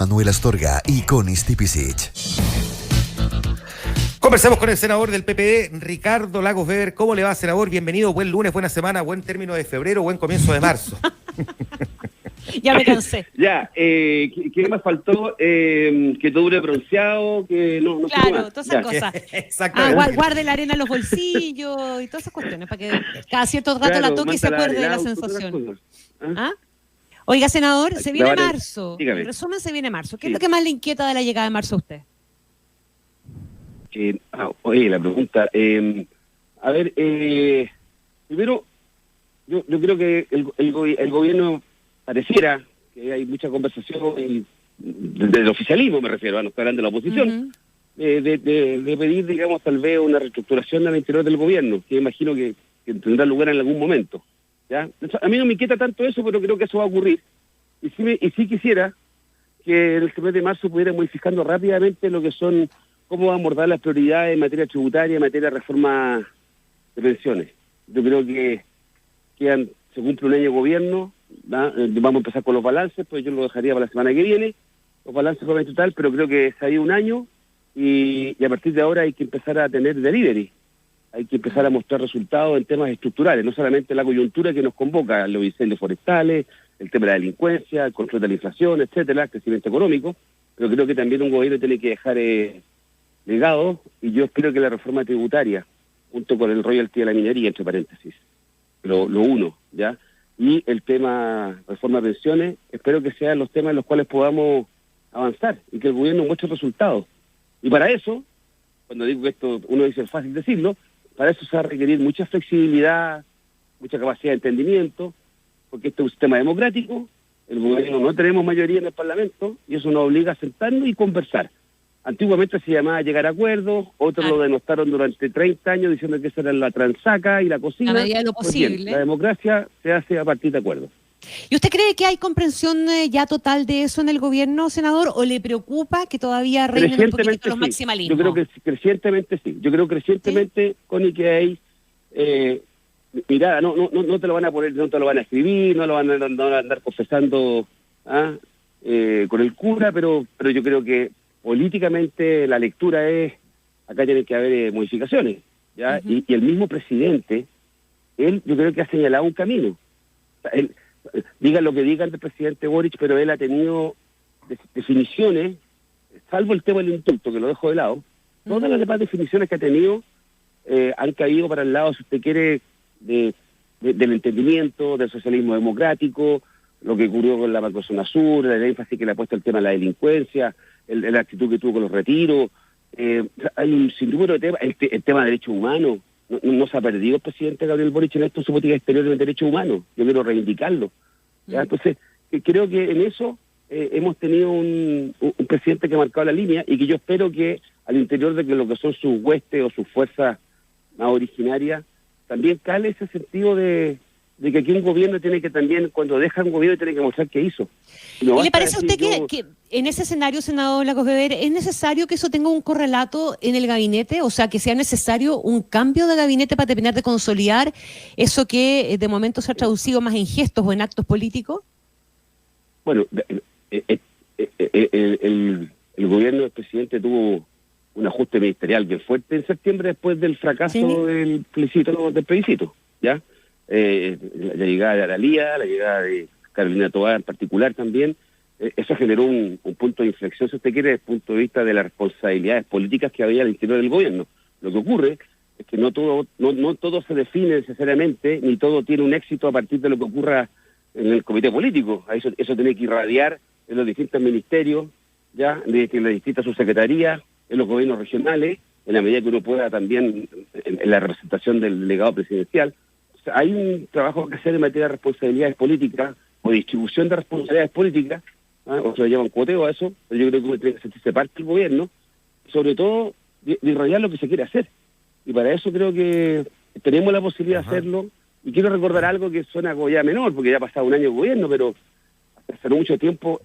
Manuel Astorga y Connie Stipicic. Conversamos con el senador del PPD, Ricardo Lagos Weber. ¿Cómo le va, senador? Bienvenido, buen lunes, buena semana, buen término de febrero, buen comienzo de marzo. Ya me cansé. Ya, ¿qué me faltó? Que todo dure bronceado, que no claro, todas esas cosas. Exactamente. Guarde la arena en los bolsillos y todas esas cuestiones, para que cada cierto rato claro, la toque y se acuerde de la auto, sensación. ¿Ah? Oiga, senador, se viene marzo. Dígame. En resumen, se viene marzo. ¿Qué es lo que más le inquieta de la llegada de marzo a usted? Oye, la pregunta. A ver, primero, yo creo que el gobierno pareciera que hay mucha conversación, desde el oficialismo me refiero, no estoy hablando de la oposición, de pedir, digamos, tal vez una reestructuración al interior del gobierno, que imagino que tendrá lugar en algún momento. ¿Ya? A mí no me inquieta tanto eso, pero creo que eso va a ocurrir. Y sí quisiera que en el mes de marzo pudiéramos ir fijando rápidamente lo que son, cómo va a abordar las prioridades en materia tributaria, en materia de reforma de pensiones. Yo creo que se cumple un año de gobierno, ¿va? Vamos a empezar con los balances, pues yo lo dejaría para la semana que viene, los balances fueron en total, pero creo que se ha ido un año y a partir de ahora hay que empezar a tener delivery. Hay que empezar a mostrar resultados en temas estructurales, no solamente la coyuntura que nos convoca, los incendios forestales, el tema de la delincuencia, el control de la inflación, etcétera, el crecimiento económico, pero creo que también un gobierno tiene que dejar legado, y yo espero que la reforma tributaria, junto con el royalty de la minería, entre paréntesis, lo uno, ¿ya? Y el tema reforma de pensiones, espero que sean los temas en los cuales podamos avanzar y que el gobierno muestre resultados. Y para eso, cuando digo que esto, uno dice es fácil decirlo, para eso se va a requerir mucha flexibilidad, mucha capacidad de entendimiento, porque este es un sistema democrático, el gobierno no tenemos mayoría en el Parlamento, y eso nos obliga a sentarnos y conversar. Antiguamente se llamaba llegar a acuerdos, otros lo denostaron durante 30 años diciendo que esa era la transaca y la cocina. A medida de lo Pues bien, posible. la democracia se hace a partir de acuerdos. ¿Y usted cree que hay comprensión ya total de eso en el gobierno, senador, o le preocupa que todavía reinen un poquito los maximalismos? Yo creo que crecientemente sí. Yo creo crecientemente, Connie, que hay mirada, no te lo van a poner, no te lo van a escribir, no van a andar confesando con el cura, pero yo creo que políticamente la lectura es, acá tienen que haber modificaciones, ¿ya? Y el mismo presidente, él yo creo que ha señalado un camino. O sea, digan lo que digan del presidente Boric, pero él ha tenido definiciones, salvo el tema del indulto, que lo dejo de lado, todas las demás definiciones que ha tenido han caído para el lado, si usted quiere, del entendimiento, del socialismo democrático, lo que ocurrió con la Macrozona Sur, el énfasis que le ha puesto el tema de la delincuencia, la actitud que tuvo con los retiros. Hay un sinnúmero de temas, el tema de derechos humanos. No se ha perdido el presidente Gabriel Boric en esto, su política exterior en derechos humanos. Yo quiero reivindicarlo. ¿Ya? Entonces, creo que en eso hemos tenido un presidente que ha marcado la línea y que yo espero que al interior de que lo que son sus huestes o sus fuerzas más originarias, también cale ese sentido de que aquí un gobierno tiene que también, cuando deja un gobierno, tiene que mostrar qué hizo. ¿Y le parece a usted que en ese escenario, senador Lagos Weber, es necesario que eso tenga un correlato en el gabinete? O sea, que sea necesario un cambio de gabinete para terminar de consolidar eso que de momento se ha traducido más en gestos o en actos políticos. Bueno, el gobierno del presidente tuvo un ajuste ministerial bien fuerte en septiembre después del fracaso del plebiscito, ¿ya? La llegada de Aralía, la llegada de Carolina Tobar en particular también, eso generó un punto de inflexión, si usted quiere, desde el punto de vista de las responsabilidades políticas que había al interior del gobierno. Lo que ocurre es que no todo se define necesariamente, ni todo tiene un éxito a partir de lo que ocurra en el comité político. Eso tiene que irradiar en los distintos ministerios, ya, en las distintas subsecretarías, en los gobiernos regionales, en la medida que uno pueda también en la representación del delegado presidencial. O sea, hay un trabajo que hacer en materia de responsabilidades políticas o distribución de responsabilidades políticas, o se lo llaman cuoteo a eso, pero yo creo que uno tiene que sentirse parte del gobierno, sobre todo de irradiar lo que se quiere hacer. Y para eso creo que tenemos la posibilidad de hacerlo. Y quiero recordar algo que suena como ya menor, porque ya ha pasado un año de gobierno, pero hace mucho tiempo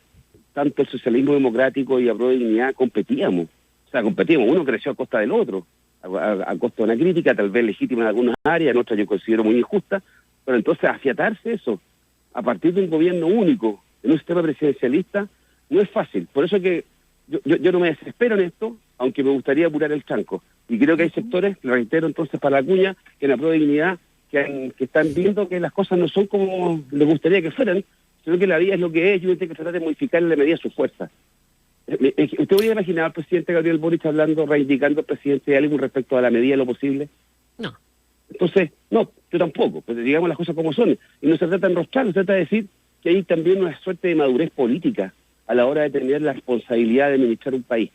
tanto el socialismo democrático y Apruebo Dignidad competíamos. O sea, competíamos. Uno creció a costa del otro, a costa de una crítica, tal vez legítima en algunas áreas, en otras yo considero muy injusta, pero entonces afiatarse eso, a partir de un gobierno único, en un sistema presidencialista, No es fácil, por eso que yo no me desespero en esto, aunque me gustaría apurar el tranco. Y creo que hay sectores, le reitero entonces para la cuña, que en la prueba de dignidad, que están viendo que las cosas no son como les gustaría que fueran, sino que la vida es lo que es y uno tiene que tratar de modificar en la medida de su fuerza. ¿Usted podría imaginar al presidente Gabriel Boric hablando, reivindicando al presidente de algo respecto a la medida de lo posible? No. Entonces, no, yo tampoco, pero digamos las cosas como son. Y no se trata de enrostrar, se trata de decir que hay también una suerte de madurez política a la hora de tener la responsabilidad de administrar un país.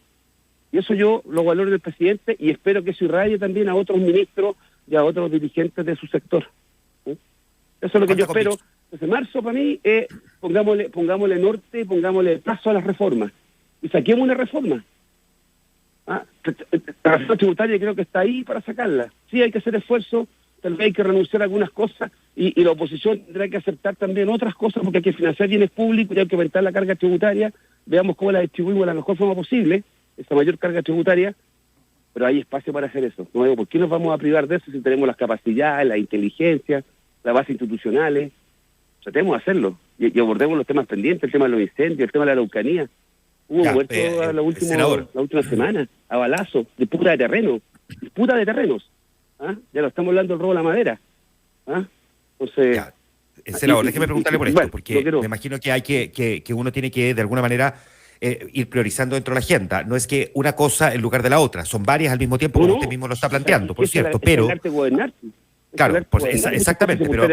Y eso yo lo valoro del presidente y espero que eso irradie también a otros ministros y a otros dirigentes de su sector. ¿Sí? Eso es lo que yo espero. Entonces, marzo para mí es pongámosle norte, pongámosle paso a las reformas y saquemos una reforma. La reforma tributaria creo que está ahí para sacarla. Sí, hay que hacer esfuerzo, tal vez hay que renunciar a algunas cosas y la oposición tendrá que aceptar también otras cosas porque hay que financiar bienes públicos y hay que aumentar la carga tributaria. Veamos cómo la distribuimos de la mejor forma posible, esa mayor carga tributaria, pero hay espacio para hacer eso. No digo, ¿por qué nos vamos a privar de eso si tenemos las capacidades, la inteligencia, las bases institucionales? Tratemos de hacerlo y abordemos los temas pendientes, el tema de los incendios, el tema de la Araucanía. Hubo muertos la última semana, a balazo, disputa de terrenos. ¿Ah? Ya lo estamos hablando del robo de la madera. ¿Ah? Entonces, senador, déjeme preguntarle por esto, porque me imagino que hay que uno tiene que, de alguna manera, ir priorizando dentro de la agenda. No es que una cosa en lugar de la otra, son varias al mismo tiempo, como usted mismo lo está planteando, por cierto, pero... Claro, exactamente, pero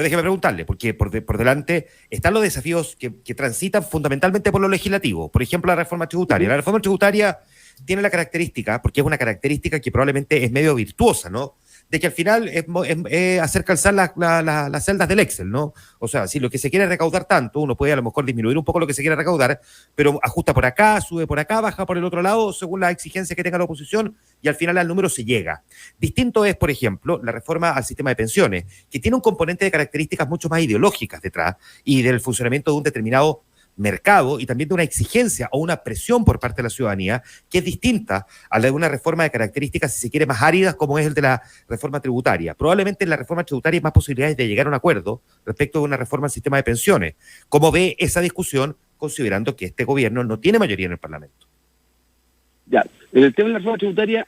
déjeme preguntarle, porque por delante están los desafíos que transitan fundamentalmente por lo legislativo. Por ejemplo, la reforma tributaria. La reforma tributaria tiene la característica, porque es una característica que probablemente es medio virtuosa, ¿no?, de que al final es hacer calzar las celdas del Excel, ¿no? O sea, si lo que se quiere recaudar tanto, uno puede a lo mejor disminuir un poco lo que se quiere recaudar, pero ajusta por acá, sube por acá, baja por el otro lado, según las exigencias que tenga la oposición, y al final al número se llega. Distinto es, por ejemplo, la reforma al sistema de pensiones, que tiene un componente de características mucho más ideológicas detrás y del funcionamiento de un determinado mercado y también de una exigencia o una presión por parte de la ciudadanía que es distinta a la de una reforma de características, si se quiere, más áridas, como es el de la reforma tributaria. Probablemente en la reforma tributaria hay más posibilidades de llegar a un acuerdo respecto de una reforma al sistema de pensiones. ¿Cómo ve esa discusión, considerando que este gobierno no tiene mayoría en el Parlamento? Ya, en el tema de la reforma tributaria,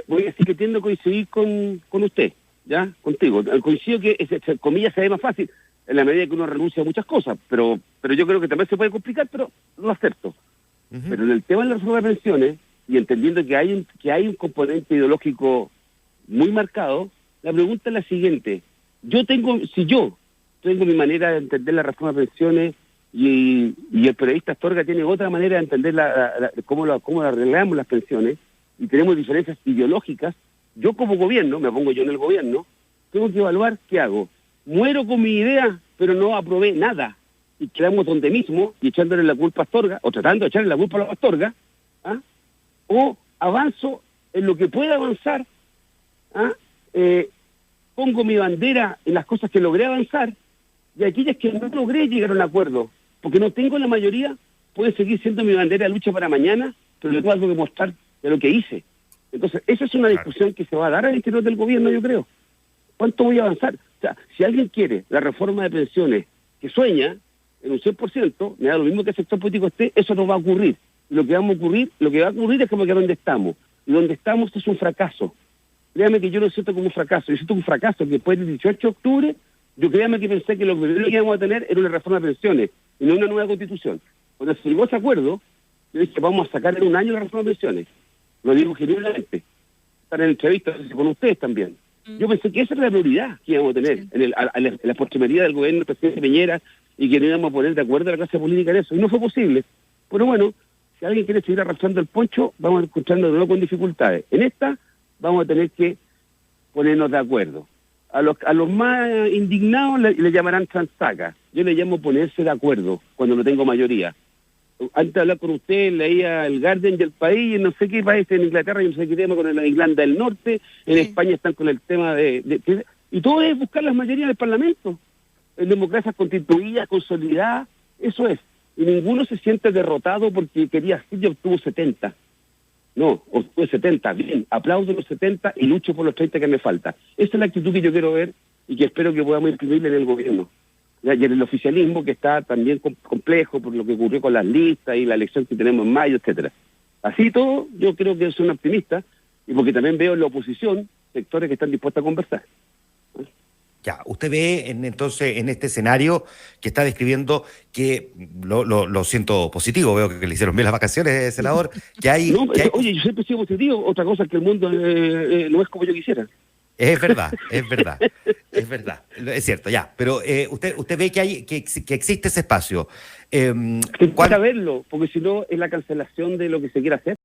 voy a decir que tiendo a coincidir con usted, ¿ya? Contigo. Coincido que, comillas, se ve más fácil en la medida que uno renuncia a muchas cosas, pero yo creo que también se puede complicar, pero lo acepto. Pero en el tema de la reforma de pensiones, y entendiendo que hay un componente ideológico muy marcado, la pregunta es la siguiente. Si yo tengo mi manera de entender la reforma de pensiones y el periodista Astorga tiene otra manera de entender cómo arreglamos las pensiones, y tenemos diferencias ideológicas, yo como gobierno, me pongo yo en el gobierno, tengo que evaluar qué hago. Muero con mi idea, pero no aprobé nada. Y quedamos donde mismo, y echándole la culpa a Astorga, o tratando de echarle la culpa a Astorga, o avanzo en lo que pueda avanzar, pongo mi bandera en las cosas que logré avanzar, y aquellas que no logré llegar a un acuerdo, porque no tengo la mayoría, puede seguir siendo mi bandera de lucha para mañana, pero le tengo algo que mostrar de lo que hice. Entonces, esa es una discusión que se va a dar al interior del gobierno, yo creo. ¿Cuánto voy a avanzar? O sea, si alguien quiere la reforma de pensiones que sueña en un 100%, me da lo mismo que el sector político esté, eso no va a ocurrir. Y lo que va a ocurrir es como que donde estamos. Y donde estamos es un fracaso. Créame que yo lo siento como un fracaso. Yo siento un fracaso que después del 18 de octubre, créame que pensé que lo primero que íbamos a tener era una reforma de pensiones y no una nueva constitución. Cuando se llegó a ese acuerdo, yo dije, vamos a sacar en un año la reforma de pensiones. Lo digo genuinamente. Están en entrevistas con ustedes también. Yo pensé que esa era la prioridad que íbamos a tener en la postrimería del gobierno del presidente Piñera y que no íbamos a poner de acuerdo a la clase política en eso. Y no fue posible. Pero bueno, si alguien quiere seguir arrastrando el poncho, vamos encontrando de nuevo con dificultades. En esta vamos a tener que ponernos de acuerdo. A los más indignados le llamarán transaca. Yo le llamo ponerse de acuerdo cuando no tengo mayoría. Antes de hablar con usted, leía el Guardian y el País, no sé qué país, en Inglaterra, y no sé qué tema con la Irlanda del Norte, en España están con el tema y todo es buscar las mayorías del Parlamento. En democracias constituidas, consolidadas, eso es. Y ninguno se siente derrotado porque quería, yo obtuvo 70. No, obtuve 70, bien, aplaudo los 70 y lucho por los 30 que me falta. Esa es la actitud que yo quiero ver y que espero que podamos imprimirle en el gobierno. Y en el oficialismo, que está también complejo por lo que ocurrió con las listas y la elección que tenemos en mayo, etcétera. Así todo, yo creo que soy un optimista, y porque también veo en la oposición sectores que están dispuestos a conversar. Ya, usted ve entonces en este escenario que está describiendo que, lo siento positivo, veo que le hicieron bien las vacaciones, senador, que hay... No, que hay... Oye, yo siempre he sido positivo, otra cosa es que el mundo no es como yo quisiera. Es verdad, es cierto, ya, pero usted ve que existe ese espacio. Para verlo, porque si no es la cancelación de lo que se quiere hacer.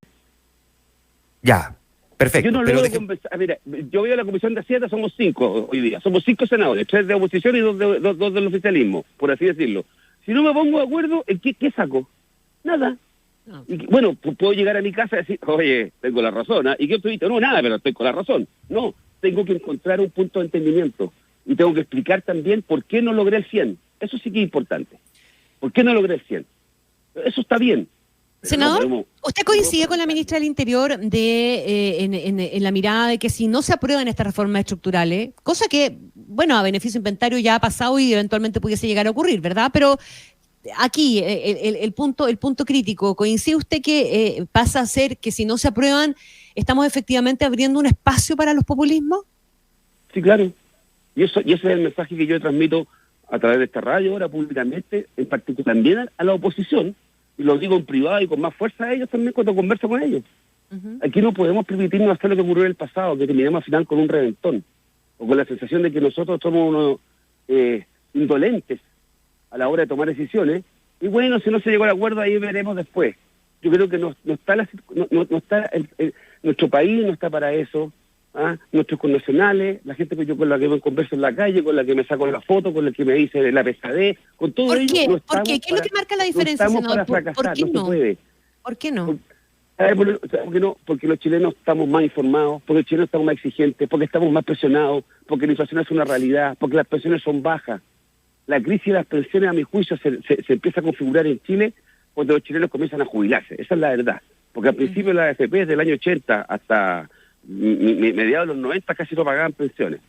Ya, perfecto. Yo no logro conversar. Mira, yo veo la Comisión de Hacienda, somos 5 hoy día, somos 5 senadores, 3 de oposición y 2 del oficialismo, por así decirlo. Si no me pongo de acuerdo, ¿en qué saco? Nada. No. Y, bueno, puedo llegar a mi casa y decir, oye, tengo la razón, ¿eh? ¿Y qué opinito? No, nada, pero estoy con la razón. No, tengo que encontrar un punto de entendimiento y tengo que explicar también por qué no logré el 100. Eso sí que es importante. ¿Por qué no logré el 100? Eso está bien. Senador, ¿usted coincide con la ministra del Interior en la mirada de que si no se aprueban estas reformas estructurales, cosa que, bueno, a beneficio inventario ya ha pasado y eventualmente pudiese llegar a ocurrir, ¿verdad? Pero aquí el punto crítico, ¿coincide usted que pasa a ser que si no se aprueban estamos efectivamente abriendo un espacio para los populismos? Sí, claro. Y ese es el mensaje que yo transmito a través de esta radio ahora públicamente, en particular también a la oposición, y lo digo en privado y con más fuerza a ellos también cuando converso con ellos. Uh-huh. Aquí no podemos permitirnos hacer lo que ocurrió en el pasado, que terminemos al final con un reventón, o con la sensación de que nosotros somos unos indolentes a la hora de tomar decisiones, y bueno, si no se llegó al acuerdo, ahí veremos después. Yo creo que no está nuestro país no está para eso. Nuestros connacionales, la gente con la que me converso en la calle, con la que me saco la foto, con la que me dice la pesadez, con todo ello. ¿Por qué? ¿Qué es lo que marca la diferencia, senador? ¿Por qué no? Se puede. ¿Por qué no? ¿Por qué no? Porque los chilenos estamos más informados, porque los chilenos estamos más exigentes, porque estamos más presionados, porque la inflación es una realidad, porque las pensiones son bajas. La crisis de las pensiones, a mi juicio, se empieza a configurar en Chile cuando los chilenos comienzan a jubilarse. Esa es la verdad. Porque al principio la AFP, desde el año 80 hasta mediados de los 90 casi no pagaban pensiones,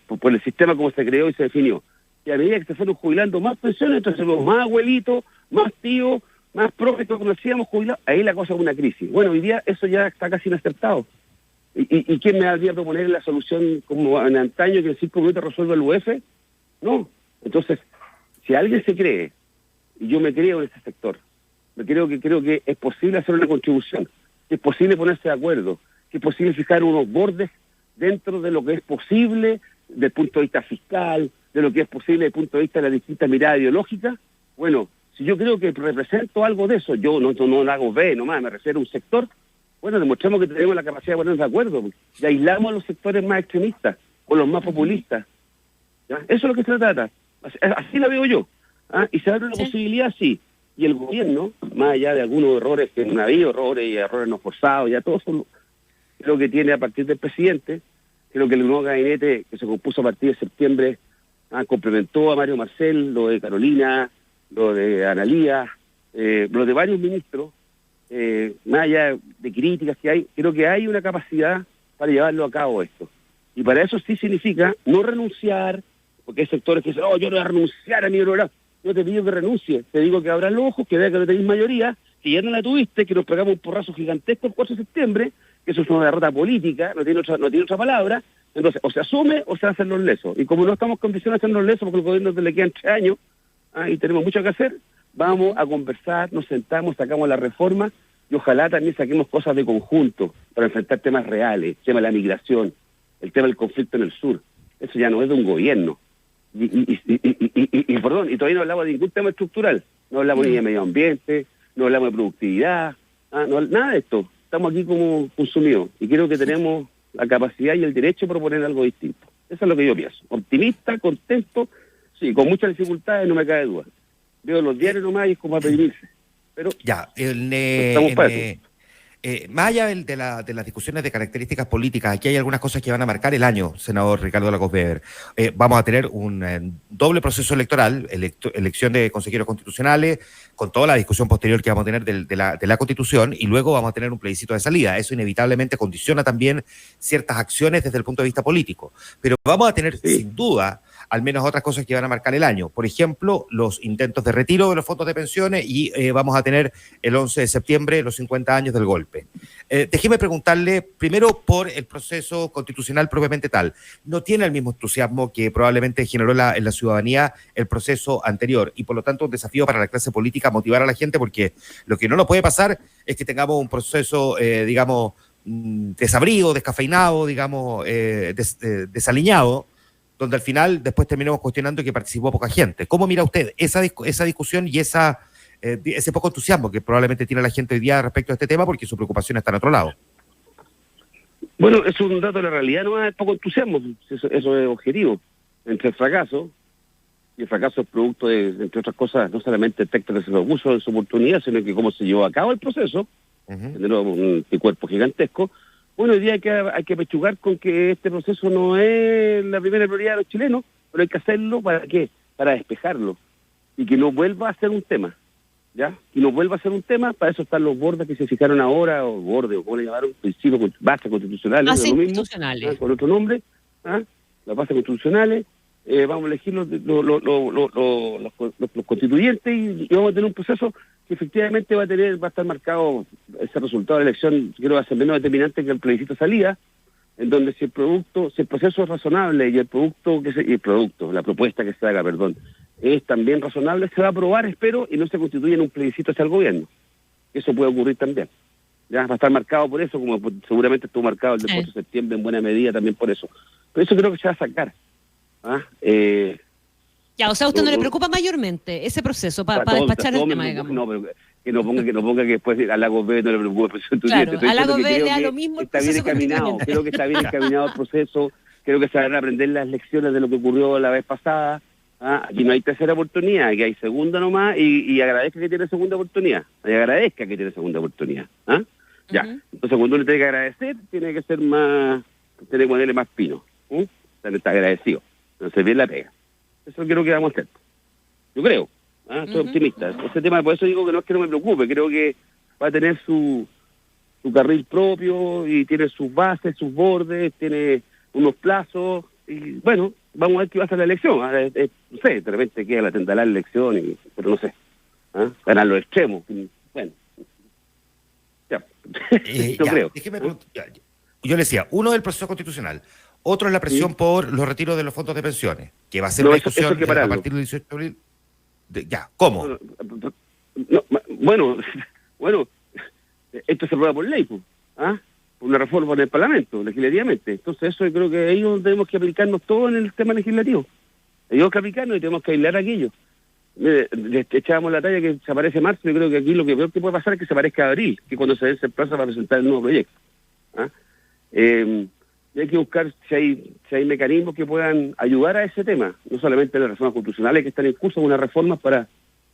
por el sistema como se creó y se definió. Y a medida que se fueron jubilando más pensiones, entonces los más abuelitos, más tíos, más profes que conocíamos jubilados, ahí la cosa es una crisis. Bueno, hoy día eso ya está casi inaceptado. ¿Y quién me habría proponer la solución como en antaño que en 5 minutos resuelve el UF? No. Entonces, si alguien se cree, y yo me creo en ese sector, creo que es posible hacer una contribución, que es posible ponerse de acuerdo, que es posible fijar unos bordes dentro de lo que es posible desde el punto de vista fiscal, de lo que es posible desde el punto de vista de la distinta mirada ideológica. Bueno, si yo creo que represento algo de eso, yo no lo hago B nomás, me refiero a un sector, bueno, demostremos que tenemos la capacidad de ponernos de acuerdo, y aislamos a los sectores más extremistas o los más populistas. ¿Ya? Eso es lo que se trata. Así la veo yo. Y se abre una posibilidad, sí. Y el gobierno, más allá de algunos errores que no ha habido, errores no forzados, ya todos son... Creo que tiene a partir del presidente, creo que el nuevo gabinete que se compuso a partir de septiembre complementó a Mario Marcel, lo de Carolina, lo de Analía, lo de varios ministros, más allá de críticas que hay, creo que hay una capacidad para llevarlo a cabo esto. Y para eso sí significa no renunciar, porque hay sectores que dicen, yo no voy a renunciar a mi programa. No te pido que renuncie, te digo que abras los ojos, que veas que no tenéis mayoría, que ya no la tuviste, que nos pegamos un porrazo gigantesco el 4 de septiembre, que eso es una derrota política, no tiene otra palabra. Entonces, o se asume o se hacen los lesos. Y como no estamos condicionados a hacer los lesos, porque al gobierno le quedan 3 años, y tenemos mucho que hacer, vamos a conversar, nos sentamos, sacamos la reforma, y ojalá también saquemos cosas de conjunto para enfrentar temas reales, el tema de la migración, el tema del conflicto en el sur. Eso ya no es de un gobierno. Y todavía no hablamos de ningún tema estructural. No hablamos ni de medio ambiente, no hablamos de productividad, nada de esto. Estamos aquí como consumidos y creo que tenemos la capacidad y el derecho de proponer algo distinto. Eso es lo que yo pienso. Optimista, contento, sí, con muchas dificultades, no me cabe duda. Veo los diarios nomás y es como a pedirse. Pero ya, más allá de las discusiones de características políticas, aquí hay algunas cosas que van a marcar el año, senador Ricardo Lagos Weber. Vamos a tener un doble proceso electoral, elección de consejeros constitucionales, con toda la discusión posterior que vamos a tener de la Constitución, y luego vamos a tener un plebiscito de salida. Eso inevitablemente condiciona también ciertas acciones desde el punto de vista político. Pero vamos a tener, sin duda, al menos otras cosas que van a marcar el año. Por ejemplo, los intentos de retiro de los fondos de pensiones y vamos a tener el 11 de septiembre los 50 años del golpe. Déjeme preguntarle primero por el proceso constitucional propiamente tal. No tiene el mismo entusiasmo que probablemente generó en la ciudadanía el proceso anterior y por lo tanto un desafío para la clase política motivar a la gente, porque lo que no nos puede pasar es que tengamos un proceso, digamos, desabrido, descafeinado, digamos, desaliñado, donde al final después terminamos cuestionando que participó poca gente. ¿Cómo mira usted esa discusión y ese poco entusiasmo que probablemente tiene la gente hoy día respecto a este tema, porque su preocupación está en otro lado? Bueno, es un dato de la realidad, no es poco entusiasmo, eso es objetivo. Entre el fracaso, y el fracaso es producto de, entre otras cosas, no solamente el texto que se propuso en su oportunidad, sino que cómo se llevó a cabo el proceso, generó un cuerpo gigantesco. Bueno, hoy día hay que pechugar con que este proceso no es la primera prioridad de los chilenos, pero hay que hacerlo, ¿para qué? Para despejarlo, y que no vuelva a ser un tema, ¿ya? Y no vuelva a ser un tema, para eso están los bordes que se fijaron ahora, o bordes, o como le llamaron, principios, bases constitucionales, bases lo mismo, constitucionales. con otro nombre, las bases constitucionales, vamos a elegir los constituyentes y vamos a tener un proceso que efectivamente va a estar marcado, ese resultado de la elección, creo que va a ser menos determinante que el plebiscito salida, en donde si el proceso es razonable y la propuesta que se haga, es también razonable, se va a aprobar, espero, y no se constituye en un plebiscito hacia el gobierno. Eso puede ocurrir también. Ya va a estar marcado por eso, como seguramente estuvo marcado el del 4 de septiembre en buena medida también por eso. Pero eso creo que se va a sacar. Ya, o sea, ¿a usted no le preocupa mayormente ese proceso para despachar el tema, digamos? No, pero que no ponga que después a Lagos B no le preocupe. Claro, a Lagos B le da lo mismo el está bien encaminado, creo que está bien encaminado el proceso, creo que se van a aprender las lecciones de lo que ocurrió la vez pasada. Aquí no hay tercera oportunidad, aquí hay segunda nomás, y agradezca que tiene segunda oportunidad. Ya, entonces cuando uno tiene que agradecer, tiene que ser más, tiene que ponerle más pino. Está agradecido, entonces bien la pega. Eso creo que vamos a hacer. Yo creo, soy optimista. Ese tema, por eso digo que no es que no me preocupe, creo que va a tener su carril propio y tiene sus bases, sus bordes, tiene unos plazos y bueno, vamos a ver qué va a ser la elección. No sé, de repente queda la tentará la elección, pero no sé. Ganar los extremos. Bueno, ya. Yo creo. Yo le decía, uno del proceso constitucional. Otro es la presión por los retiros de los fondos de pensiones, que va a ser una discusión a partir del 18 de abril. ¿Cómo? Bueno, esto se aprueba por ley, por una reforma en el Parlamento, legislativamente. Entonces eso yo creo que ahí tenemos que aplicarnos todo en el tema legislativo. Tenemos que aplicarnos y tenemos que aislar aquello. Le echábamos la talla que se aparece marzo, yo creo que aquí lo que peor que puede pasar es que se aparezca abril, que cuando se vence el plazo para presentar el nuevo proyecto. Y hay que buscar si hay mecanismos que puedan ayudar a ese tema, no solamente las reformas constitucionales que están en curso, unas reformas para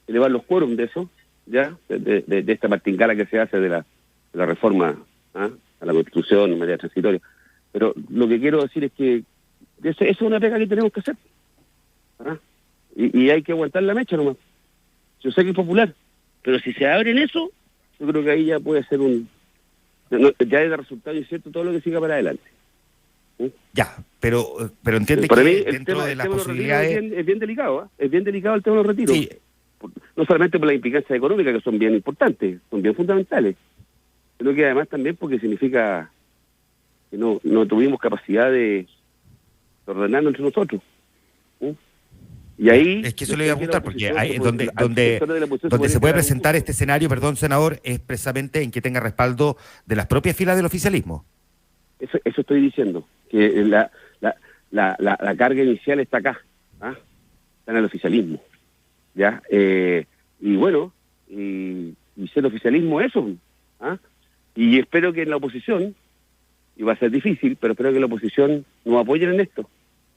elevar los quórums de eso, ya de esta martingala que se hace de la reforma a la Constitución en materia transitoria. Pero lo que quiero decir es que eso es una pega que tenemos que hacer. Y hay que aguantar la mecha nomás. Yo sé que es popular, pero si se abre en eso, yo creo que ahí ya puede ser ya es de resultado incierto todo lo que siga para adelante. Ya, pero entiende para que mí, dentro de las posibilidades... Es bien delicado, es bien delicado el tema de los retiros. Sí. No solamente por las implicancias económicas, que son bien importantes, son bien fundamentales, sino que además también porque significa que no tuvimos capacidad de ordenarnos entre nosotros. Y ahí... Es que eso le iba a preguntar, porque ahí donde se puede presentar este escenario, perdón, senador, es precisamente en que tenga respaldo de las propias filas del oficialismo. Eso estoy diciendo, que la carga inicial está acá, está en el oficialismo, ¿ya? Y bueno, y ser oficialismo eso, y espero que en la oposición, y va a ser difícil, pero espero que la oposición nos apoyen en esto,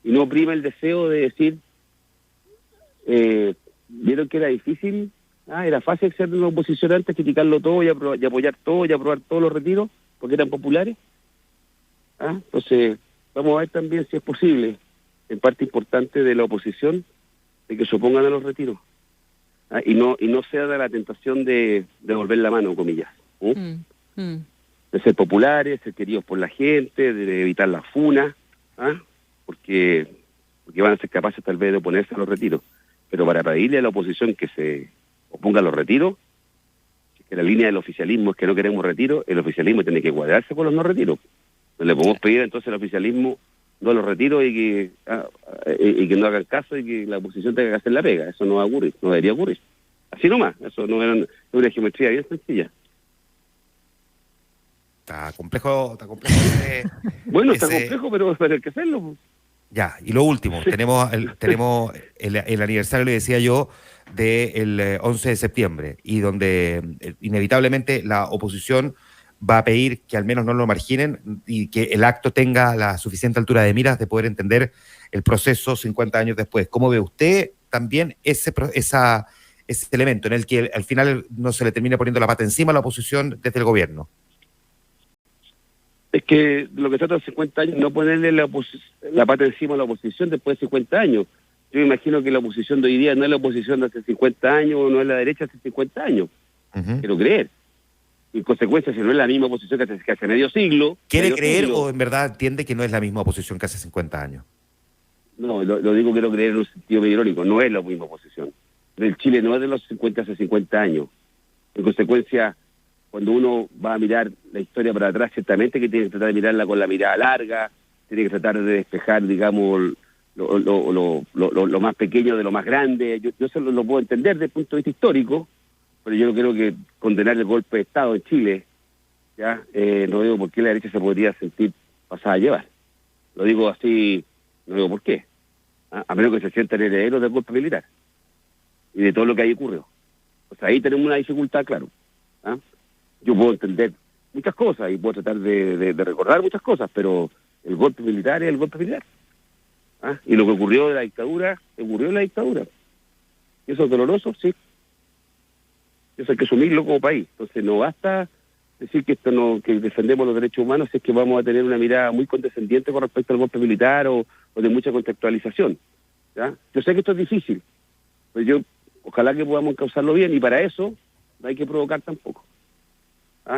y no prima el deseo de decir, vieron que era difícil, era fácil ser una oposición antes, criticarlo todo y apoyar todo y aprobar todos los retiros, porque eran populares. Entonces, vamos a ver también si es posible, en parte importante de la oposición, de que se opongan a los retiros. Y no sea de la tentación de devolver la mano, comillas. De ser populares, ser queridos por la gente, de evitar las funas, porque porque van a ser capaces tal vez de oponerse a los retiros. Pero para pedirle a la oposición que se oponga a los retiros, que la línea del oficialismo es que no queremos retiro, el oficialismo tiene que cuadrarse con los no retiros. No le podemos pedir entonces al oficialismo no los retiros y que no hagan caso y que la oposición tenga que hacer la pega. Eso no va a ocurrir, no debería ocurrir. Así nomás, eso no es una geometría bien sencilla. Está complejo. Bueno, está complejo, pero hay que hacerlo. Ya, y lo último, tenemos el aniversario, le decía yo, del 11 de septiembre, y donde inevitablemente la oposición va a pedir que al menos no lo marginen y que el acto tenga la suficiente altura de miras de poder entender el proceso 50 años después. ¿Cómo ve usted también ese elemento en el que al final no se le termina poniendo la pata encima a la oposición desde el gobierno? Es que lo que trata de 50 años, no ponerle la pata encima a la oposición después de 50 años. Yo me imagino que la oposición de hoy día no es la oposición de hace 50 años o no es la derecha hace 50 años. Quiero creer. Y en consecuencia, si no es la misma oposición que hace medio siglo... ¿Quiere creer o en verdad entiende que no es la misma oposición que hace 50 años? No, lo digo, quiero creer en un sentido medio irónico. No es la misma oposición. El Chile no es de los 50 hace 50 años. En consecuencia, cuando uno va a mirar la historia para atrás, ciertamente que tiene que tratar de mirarla con la mirada larga, tiene que tratar de despejar, digamos, lo más pequeño de lo más grande. Yo eso lo puedo entender desde el punto de vista histórico, pero yo no creo que condenar el golpe de Estado en Chile, ya no digo por qué la derecha se podría sentir pasada a llevar. Lo digo así, no digo por qué. A menos que se sientan herederos del golpe militar y de todo lo que ahí ocurrió. O sea, ahí tenemos una dificultad, claro. Yo puedo entender muchas cosas y puedo tratar de recordar muchas cosas, pero el golpe militar es el golpe militar. Y lo que ocurrió de la dictadura, ocurrió en la dictadura. Y eso es doloroso, sí. Eso hay que asumirlo como país. Entonces no basta decir que que defendemos los derechos humanos, si es que vamos a tener una mirada muy condescendiente con respecto al golpe militar o de mucha contextualización. ¿Ya? Yo sé que esto es difícil, pero ojalá que podamos causarlo bien, y para eso no hay que provocar tampoco.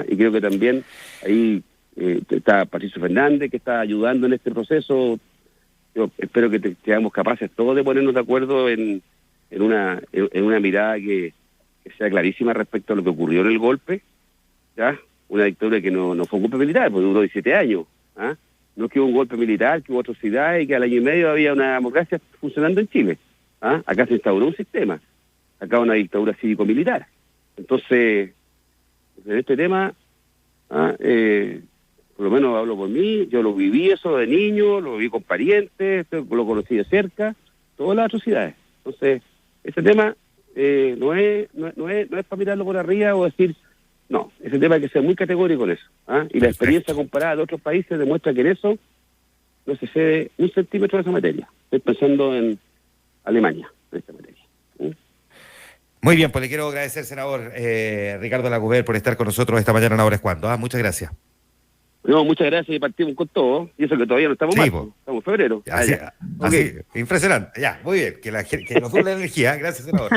Y creo que también ahí está Patricio Fernández, que está ayudando en este proceso. Yo espero que seamos capaces todos de ponernos de acuerdo en una mirada que sea clarísima respecto a lo que ocurrió en el golpe, ¿ya? Una dictadura que no fue un golpe militar, porque duró 17 años. No es que hubo un golpe militar, que hubo atrocidades y que al año y medio había una democracia funcionando en Chile. Acá se instauró un sistema, acá una dictadura cívico-militar. Entonces, en este tema, por lo menos hablo por mí, yo lo viví eso de niño, lo viví con parientes, lo conocí de cerca, todas las atrocidades. Entonces, ese tema no es para mirarlo por arriba o decir, no, ese tema hay que ser muy categórico en eso. Y la experiencia comparada de otros países demuestra que en eso no se cede un centímetro de esa materia. Estoy pensando en Alemania, en esta materia. Muy bien, pues le quiero agradecer, senador Ricardo Lecouvreur, por estar con nosotros esta mañana en Ahora es Cuando. Muchas gracias. No, muchas gracias y partimos con todo. Y eso que todavía no estamos estamos en febrero. Así, impresionante. Ya, muy bien. Que nos dure la energía. Gracias, senador.